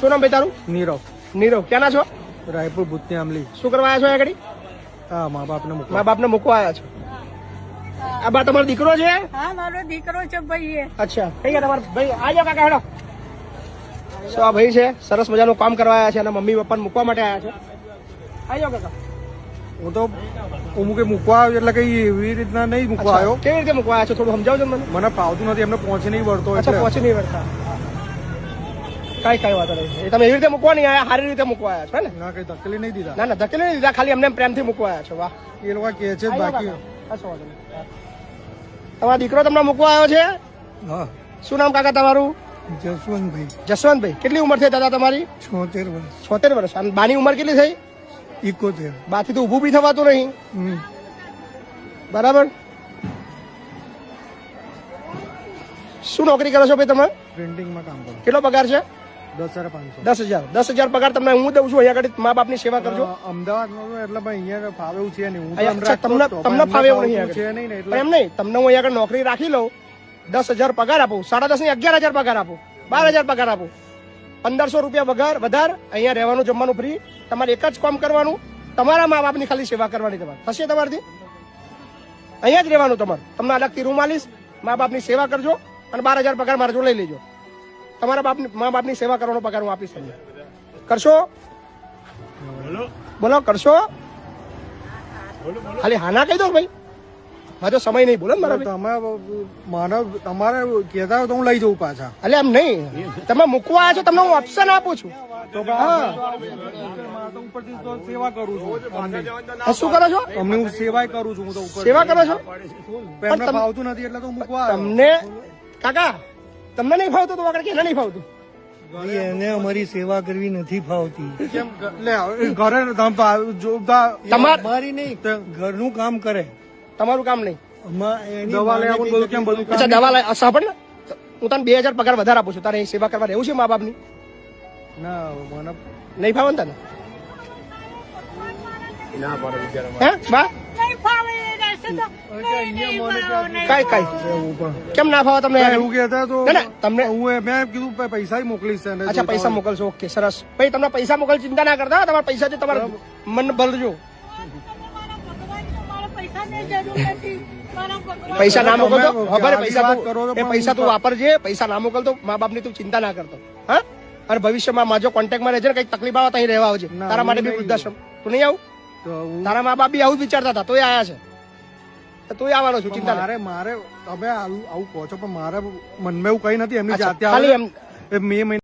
શું નામ ભાઈ તારું? નીરવ. નીરવ. ક્યાંના છો? રાયપુર ભૂતની આમલી. શું કરવા આવ્યા છો આગળ? હા, મા બાપને મૂકવા. મા બાપને મૂકવા આવ્યા છો. આ બા તમારો દીકરો છે? હા, મારો દીકરો છે ભાઈ. અચ્છા, કઈ ગયા તમારા ભાઈ? આ જાઓ કાકા, હેડો. શું આ ભાઈ છે? સરસ મજાનું કામ કરવા આવ્યા છે અને મમ્મી પપ્પાને મૂકવા માટે આવ્યા છે. આ જાઓ કાકા. હું તો અમુકે મૂકવા આવ્યો એટલે કઈ એવી રીતના નહીં મૂકવા આવ્યો. કેવી રીતે મૂકવા આવ્યા છો? થોડું સમજાવજો મને. મને ફાવતું નથી, એમને પહોંચી નહીં વળતો. અચ્છા, પહોંચી નહીં વળતા. કઈ વાત નહીં. તમે એવી રીતે મૂકવા નહીં આવ્યા, સારી રીતે મૂકવા આવ્યા છો ને? ના, કઈ ધકેલી નહીં દીધા. ના ના, ધકેલી નહીં દીધા, ખાલી એમને પ્રેમથી મૂકવા આવ્યા છો. વાહ, એ લોકો કહે છે બાકી. તમારો દીકરો તમને મૂકવા આવ્યો છે? હા. શું નામ કાકા તમારું? જસવંતભાઈ. જસવંતભાઈ. કેટલી ઉંમર થઈ દાદા તમારી? 76 વર્ષ. 76 વર્ષ. અને બાની ઉંમર કેટલી થઈ? 71. બાથી તો ઊભું બી થવાતું નહીં. બરાબર. શું નોકરી કરો છો ભાઈ તમે? પ્રિન્ટિંગમાં કામ કરું. કેટલો પગાર છે? 10,500. 10,000. 10,000 પગાર તમને હું દઉં છું. અહીંયા આગળ મા બાપની સેવા કરજો. અમદાવાદમાં એટલે અહીંયા ફાવે એવું છે નહીં. અચ્છા, તમને ફાવે એવું નહીં છે નહીં ને એટલે એમ નહીં. તમને હું અહીંયા આગળ નોકરી રાખી લઉં, 10,000 પગાર આપું, 10.5 ની 11,000 પગાર આપું, 12,000 પગાર આપું, 1,500 રૂપિયા પગાર વધાર. અહીંયા રહેવાનું જમવાનું ફ્રી. તમારે એક જ કામ કરવાનું, તમારા મા બાપની ખાલી સેવા કરવાની. તમારે થશે તમારાથી? અહીંયા જ રહેવાનું તમારે. તમને અલગથી રૂમ આલીશ, મા બાપની સેવા કરજો અને 12,000 પગાર મારા જો લઈ લેજો. તમારા મા બાપની સેવા કરવાનો પગાર હું આપીશ તમને. કરશો? બોલો, કરશો? ખાલી હાના કહી દો ભાઈ. મારો સમય નહીં. બોલો ને મારા તમારે કહેતા હોય તો હું લઈ જઉં પાછા. એટલે એમ નહીં, તમે મૂકવા આવ્યા છો, તમને હું ઓપ્શન આપું છું. ઉપરથી તો સેવા કરું છું. શું કરો છો? અમને હું સેવા કરું છું. હું તો ઉપર સેવા કરો છો? એમને ફાવતું નથી એટલે તો હું મૂકવા આવ્યો. તમને કાકા, તમને નહીં ફાવતું તો આગળ કે નહીં ફાવતું? એને અમારી સેવા કરવી નથી ફાવતી. કેમ? ઘરે તમારી નહીં, ઘરનું કામ કરે. તમારું કામ નહીં. દવા લઈ આવું બધું. કેમ બધું? અચ્છા, દવા લઈ સાંભળ ને, હું તને 2,000 પગાર વધારે આપું છું. તારે અહીં સેવા કરવા રહેવું છે મા બાપની? ના, મને નહીં ફાવે ને તને? હે બા? નહીં ફાવે એ રહેશે તો કઈ કેમ ના ફાવે તમને? એવું કહેતા તો ના, ના, તમને મેં કીધું પૈસા મોકલીશ. અચ્છા, પૈસા મોકલશો. ઓકે, સરસ. ભાઈ તમને પૈસા મોકલ, ચિંતા ના કરતા. તમારા પૈસા છે, તમારા મન ભરજો. પૈસા ના મોકલતો, ખબર? પૈસા તું વાપરજે. પૈસા ના મોકલતો, મા બાપ ની તું ચિંતા ના કરતો. હા, અને ભવિષ્યમાં મારો કોન્ટેક્ટમાં રહેજે ને. કઈક તકલીફ આવે તો અહીં રહેવા આવજે. તારા માટે બી વૃદ્ધાશ્રમ. તું નહીં આવું? તારા મા બાપ બી આવું જ વિચારતા હતા, તોય આયા છે. તું આવવાનો છું, ચિંતા ના. મારે તમે આવું કહો છો પણ મારે મનમાં એવું કઈ નથી. એમની જાતે ખાલી એમ મે